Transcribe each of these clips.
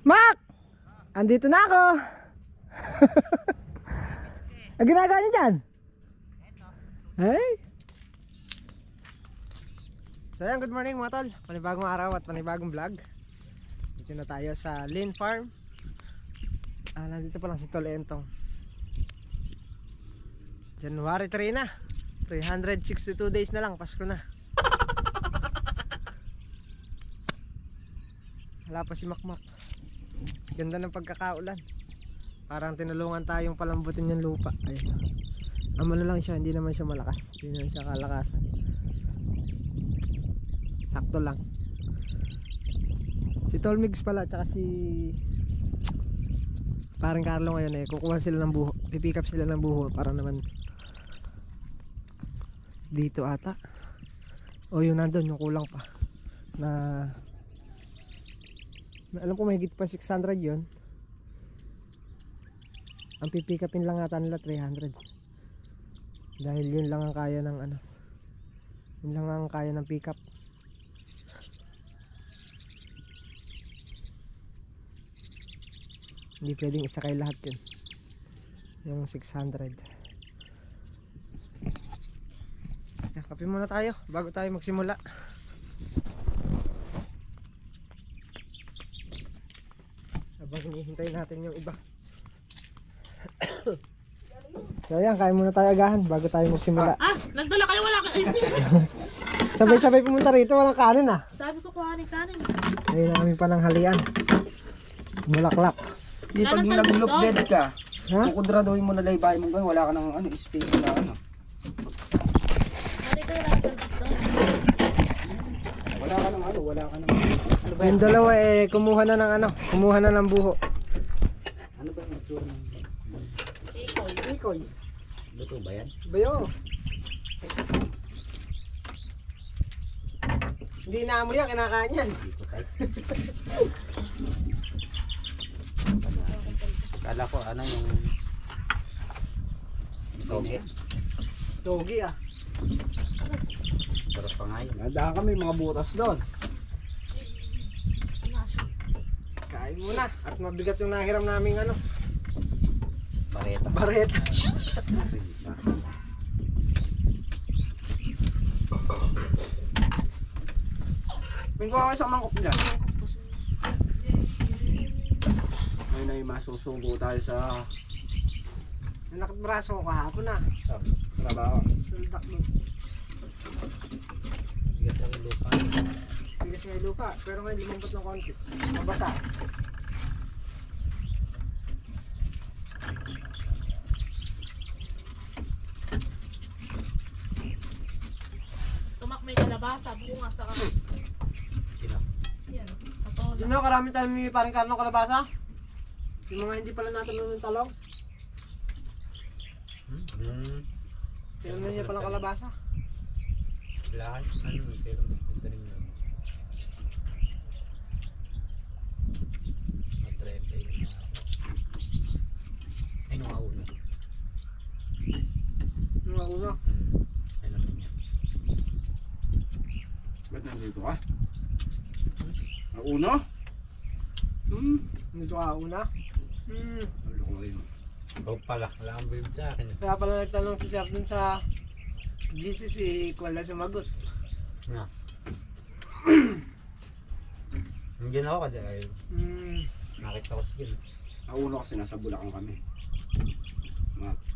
Mac! Andito na ako! Ang ginagawa niyo dyan? Hey! So yan, good morning mga tol. Panibagong araw at panibagong vlog. Dito na tayo sa Lynn Farm. Nandito pa lang si Tol Entong. January 3 na. 362 days na lang, Pasko na. Wala pa si Makmak. Ganda ng pagkakaulan. Parang tinulungan tayong palambutin yung lupa. Ayun. Amano lang siya, hindi naman siya malakas. Hindi naman siya kalakasan. Sakto lang. Si Tolmix pala tsaka si parang Carlo ngayon kukuha sila ng buho. Pipick up sila ng buho para naman dito ata. O yun nandun, yung kulang pa. Alam ko may higit pa 600 yun. Ang pipick upin lang ata nila 300. Dahil yun lang ang kaya ng yun lang ang kaya ng pick up. Hindi pwedeng isakay lahat yun. Yung 600. Kape muna tayo bago tayo magsimula. Habang hinihintay natin yung iba. So yan, kain muna tayo agahan bago tayo magsimula. Nagdala kayo, wala kayo. Sabay-sabay pumunta rito, walang kanin Sabi ko kuhanin kanin. Ayun na kami pananghalian. Bulaklak. Di pag nag-look bed ka, Ha? kukudradohin mo na laybay mo gano'n, wala ka ng space na Wala ka ng wala ka ng Yung dalawa kumuha na ng buho. Ano ba yung itsura ng Ikoy. luto ba yan? Bayo. Hindi na mo yan, kinakain yan. Dito tayo. Kala ko yung toge. Togi Sarap pa nga yun. Nadaan kami mga butas doon. Kain muna at mabigat yung nahiram naming Bareta. bareta. Pingko ako sa mangkok dyan. Ngayon ay masusugo tayo sa Nalakad braso ko kahapon trabaho. Suldak mo. Bigat ng lupa. Bigas nga yung lupa, pero ngayon lumambot ng konti. Mabasa. Tumak may kalabasa, bunga, saka Sino? yan. Patola. Yun na, karami tayo may parang karnong kalabasa. Yung mga hindi pala natin ng talong. Tinanong niya palang kalabasa. Lahat, pero maganda rin yun. Matrepe yun ay nung auna. Yung mauna. Ay naman yan. Ba't nandito ka? Nauno? Nito ka una. Ano ko yun? Ikaw pala, wala kang believe sa akin. Kaya pala nagtanong si Sir dun sa GCC, wala sumagot. Nga. Hindi na ako kasi ay nakita ko sige. Nauno kasi nasa Bulacan kami.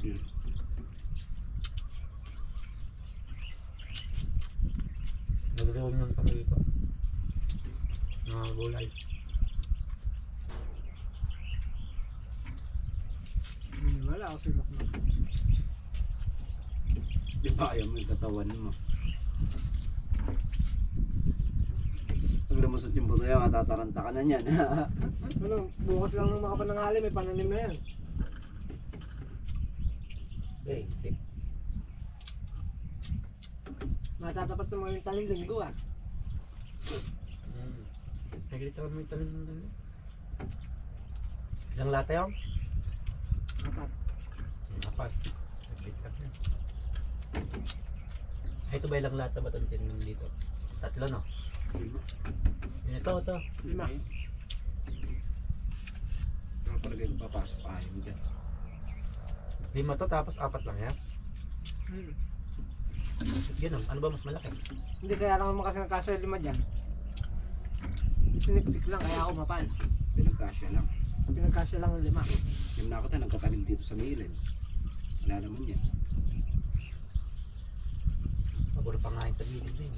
Yun. Nagdawag naman kami dito. Mga gulay. Wala ako si Makmak. Di ba ayaw mo yung katawan mo? Pag lumusot yung buto yan, matataranta ka na niyan. Bukas lang ng makapananghali, may pananim na yan. Basic. Matatapat ng mga yung talim linggo Nakikita ko mo yung talim ng gano'n. Ilang lata yun? Apat. Nag-pick up na. Ito ba ilang lata ba itong tinanong dito? 3 no? Ito. 5. palagay ko papasok ayaw mo dyan. 5 to tapos 4 lang yan. Ganun, ano ba mas malaki? Hindi, kaya lang naman kasi nagkasya 5 dyan. Siniksik lang, kaya ako mapal. Pinagkasya lang. Pinagkasya lang yung 5. Yung na ako tayo, nagkatanim dito sa Milen. Wala naman yan. Maburo pa nga yung tagilid rin.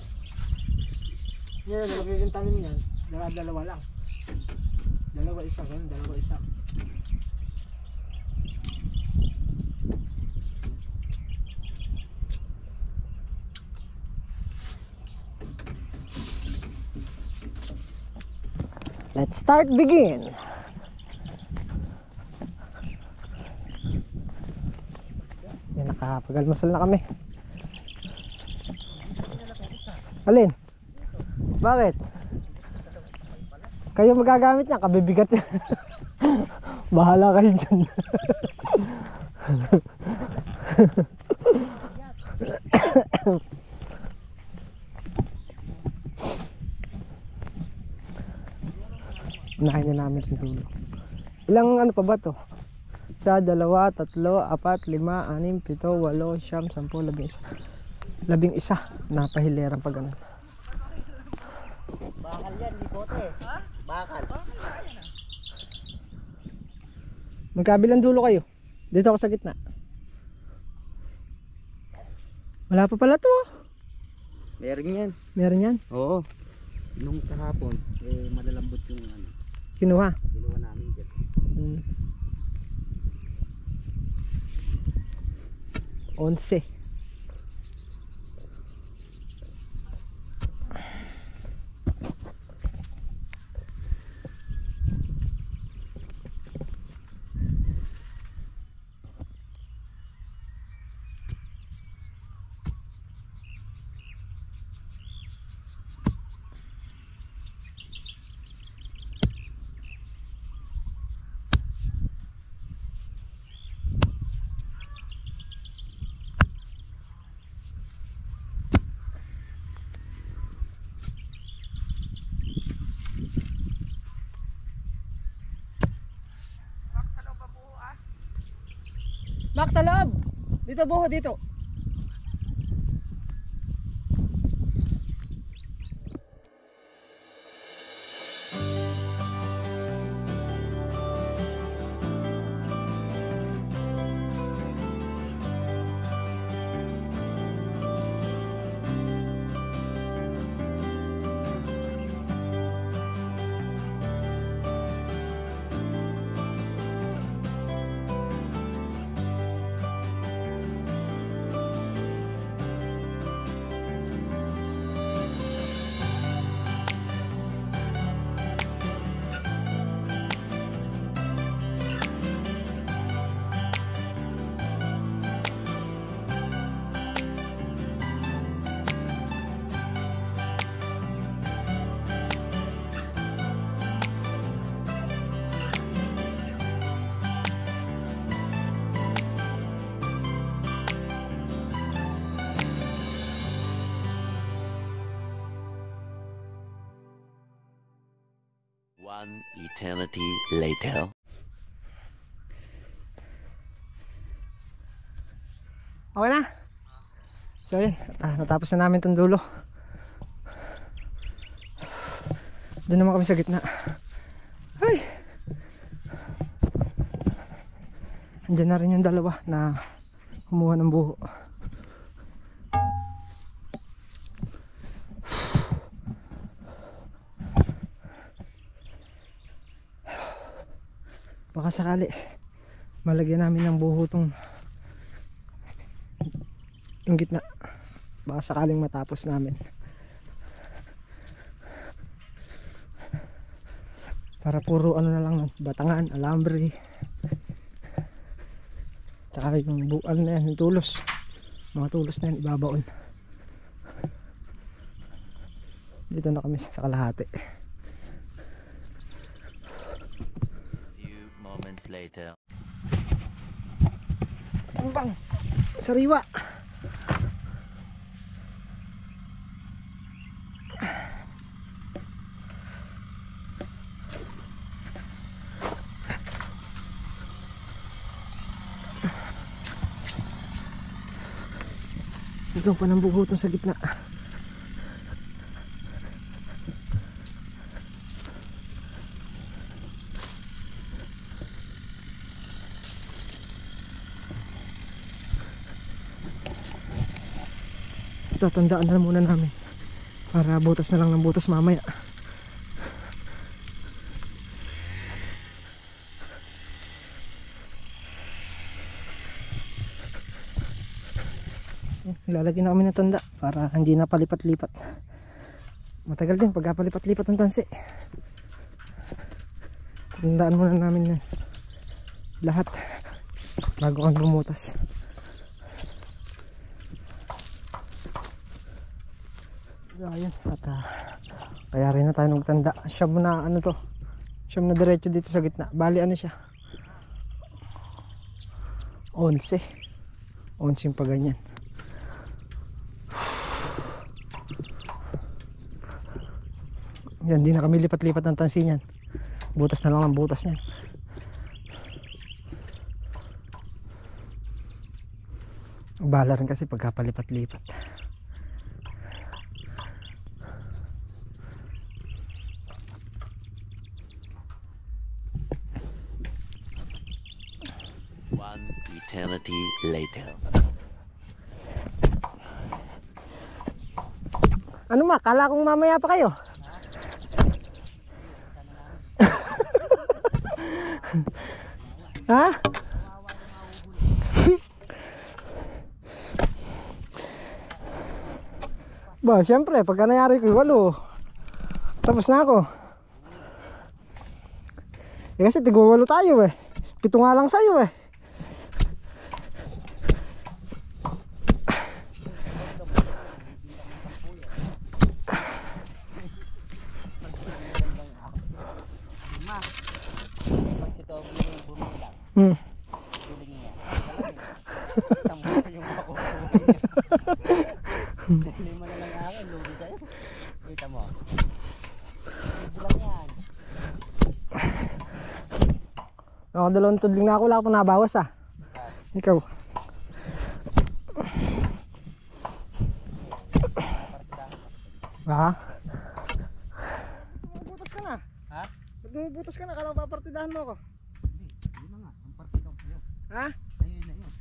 Yan, nalagay yung tanim yan. Dalawa lang. Dalawa isa, ganun, dalawa isa. Let's start begin. Yan, nakapag-almasal na kami. Alin? Bakit? Kayo magagamit niya, kabibigat yan. Bahala kayo dyan. Unahin na namin itong tulo. Ilang ano pa ba to? 1, 2, 3, 4, 5, 6, 7, 8, 9, 10, 11. 11 napahilerang pag ganun. Bakal yan, lipote. Ha? Bakal. Magkabilang dulo kayo. Dito ako sa gitna. Wala pa pala to. Meron yan. Meron yan. Oo. Nung kahapon, malalambot yung ano. Kinuha. Ginawa namin dyan. 11. Max, sa loob! Dito, buho, dito. One eternity later. Okay na. So yun, natapos na namin itong dulo. Doon naman kami sa gitna. Ay! Andiyan na rin yung dalawa na kumuha ng buho. Baka sakali malagyan namin ng buho tong yung gitna. Baka sakaling matapos namin. Para puro ano na lang, batangan, alambre. Tsaka yung buwan na yan, yung tulos. Mga tulos na yan, ibabaon. Dito na kami sa kalahati. Moments later. Tumbang sariwa. Doon pa ng buguton sa gitna. Tatandaan na muna namin para butas na lang ng butas mamaya. Ilalagyan na kami ng tanda para hindi na palipat-lipat. Matagal din pagkapalipat-lipat ng tansi. Tandaan muna namin na lahat bago kang bumutas. Ayun, at kaya rin na tayo nagtanda. Siyam na ano to, siyam na diretso dito sa gitna. Bali ano siya, 11 pa ganyan. Yan, di na kami lipat-lipat ng tansi niyan. Butas na lang ng butas niyan. Bala rin kasi pagkapalipat-lipat. One eternity later. Ano ma, kala kong mamaya pa kayo? Ha? Ba, siyempre, pagka nangyari ko 8, tapos na ako. Kasi tigwa 8 tayo eh. 7 nga lang sa'yo eh. Ako 2 tudling na ako, wala akong nabawas ah. Ikaw. Ha? Butas ka na. Ha? Butas ka na, kala ko papartidahan mo ako. Hindi, yun na nga, ang partidahan ko yun. Ha? Ayun na yun.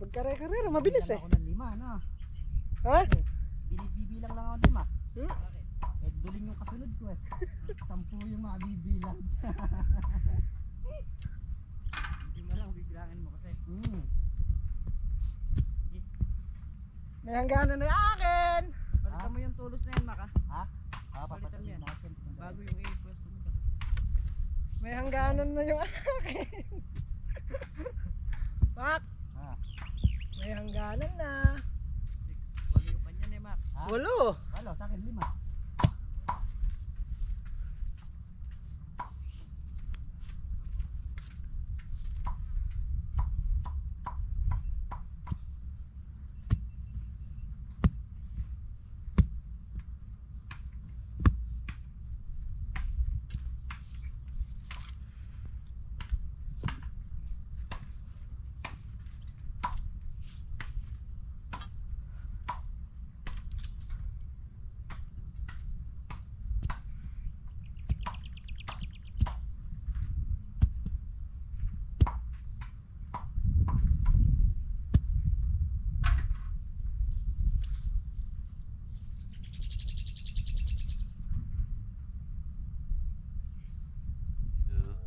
Pagkare-karera, mabilis eh. Ako ng 5, no? Ha? Binibilang lang ako 5. Eh, duling yung kasunod ko eh. 10 yung mabibilang. Hindi mo lang bibilangin mo kasi. May hangganan na yung akin. Palitan mo yung tulos na yan, Maka. Ha? Palitan mo yan. Bago yung i-pwesto mo. May hangganan na yung akin. Mak! May hangganan na. 8 yung kanya eh, Mak. 8. Walo, sa akin 5.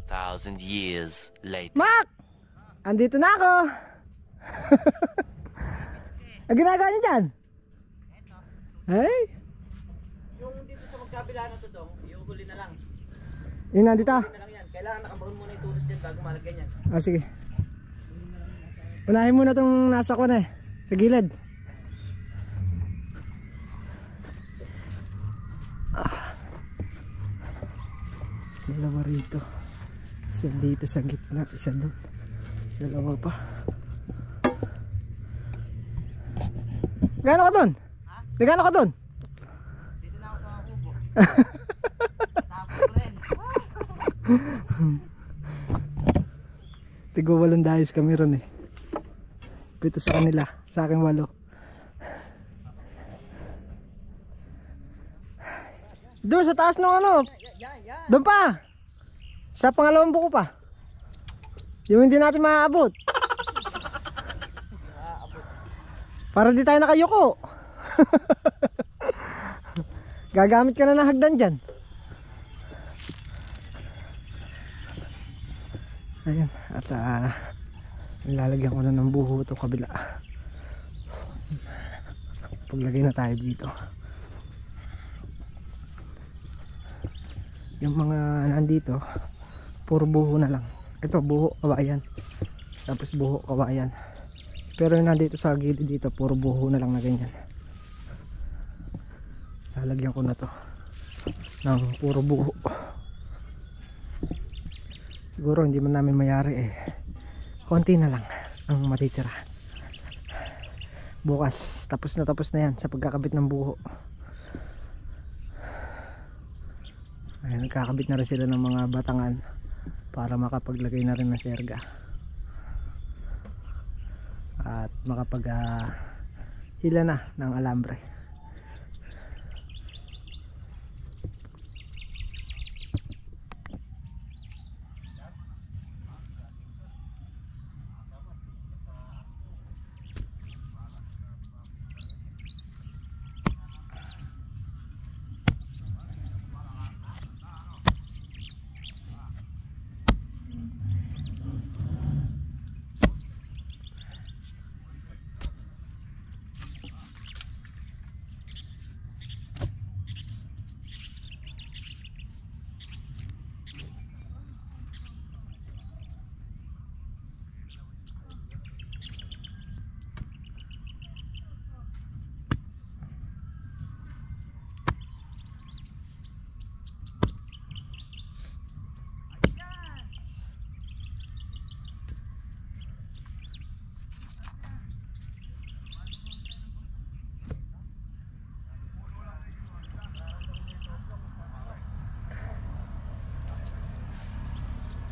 Thousand years later. Mak! Andito na ako. Ang ginagawa niyo dyan? Hey? Yung dito sa magkabila na to dong, iuhuli na lang. Yun nandito. Iuhuli na lang yan. Kailangan nakabaon muna yung tulos dyan bago malagyan yan. Ah, sige. Unahin muna itong nasa ko na eh. Sa gilid. Dalawa rito. Isa dito sa gitna. Isa doon. Dalawa pa. Gano'n ka doon? Ha? Gano'n ka doon? Dito na ako sa kubo. Tapos ko rin. Tigo 8 dahis kami ron eh. 7 sa kanila, sa akin 8. Doon sa taas ng ano. Doon pa. Sa pangalawang buko pa. Yung hindi natin maaabot. Para di tayo nakayuko. Gagamit ka na ng hagdan dyan. Ayan. At lalagyan ko na ng buho ito kabila. Paglagay na tayo dito. Yung mga nandito puro buho na lang. Ito buho kawayan, tapos buho kawayan. Pero yung nandito sa gilid dito puro buho na lang na ganyan. Lalagyan ko na to ng puro buho. Siguro hindi man namin mayari eh. Konti na lang ang matitira. Bukas tapos na yan sa pagkakabit ng buho. Ay, nagkakabit na rin sila ng mga batangan para makapaglagay na rin ng serga at makapag hila na ng alambre.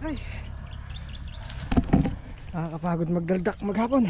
Ay, nakakapagod magdaldak maghapon.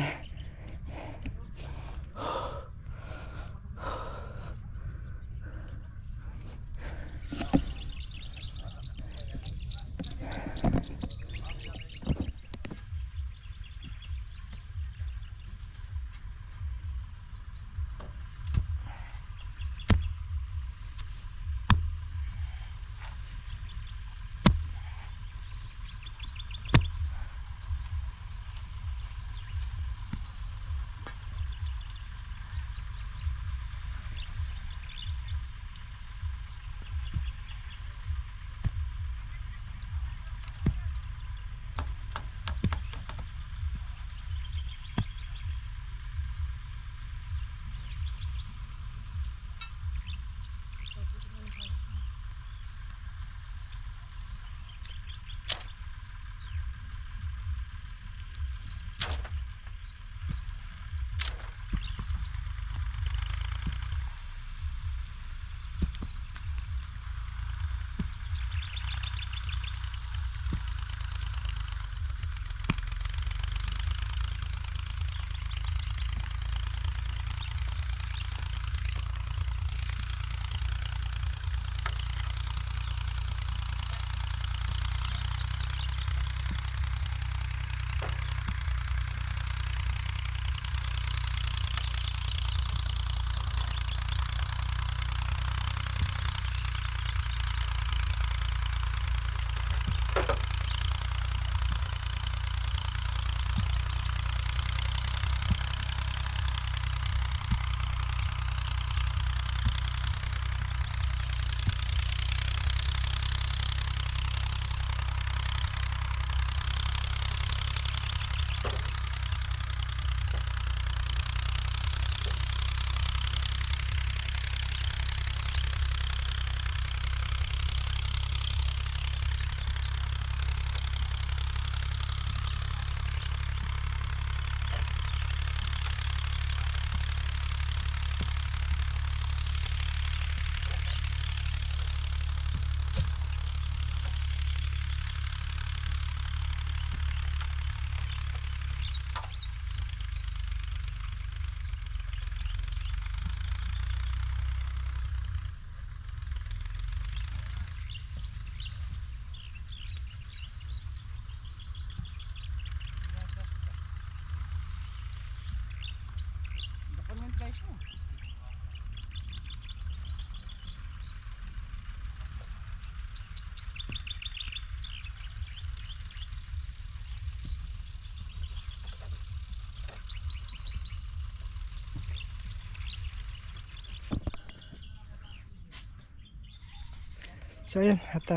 So ayan, at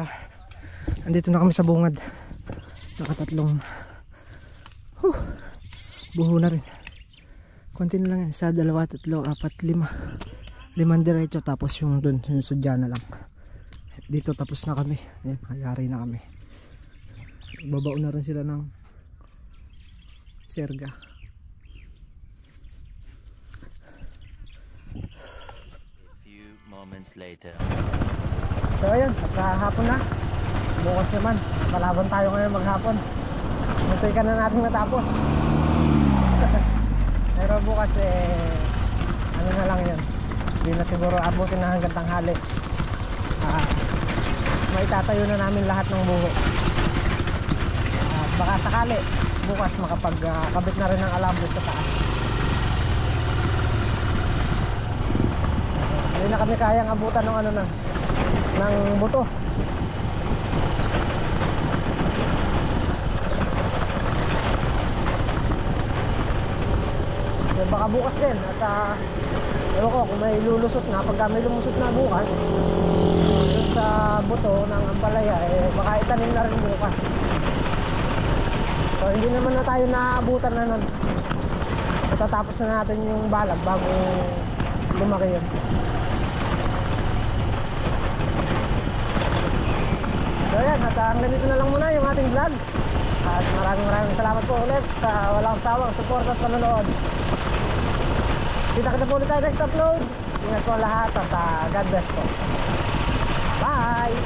andito na kami sa bungad. Nakatatlong buho na rin. Konti na lang yan, sa 2, 3, 4, 5 diretso, tapos yung dun, yung sudya na lang. Dito tapos na kami. Ayan, hayari na kami. Babao na rin sila ng serga. A few moments later. So ayun, at hapon na. Bukas naman, palaban tayo ngayon maghapon. Muntoy ka na natin matapos. Pero bukas ano na lang yun, hindi na siguro abutin na hanggang tanghali. Maitatayo na namin lahat ng buho. Baka sakali bukas makapagkabit na rin ng alambre sa taas. Hindi na kami kayang abutan ng ng buto. Baka bukas din at ewan ko kung may lulusot na. Pagka may lumusot na bukas dun sa buto ng ampalaya, baka itanim na rin bukas. So hindi naman na tayo naabutan na nun. Matatapos na natin yung balag bago lumaki yun. So yan, at ang ganito na lang muna yung ating vlog. At maraming salamat po ulit sa walang sawang support at panonood. Kita-kita po ulit tayo next upload. Ingat po lahat at God bless po. Bye!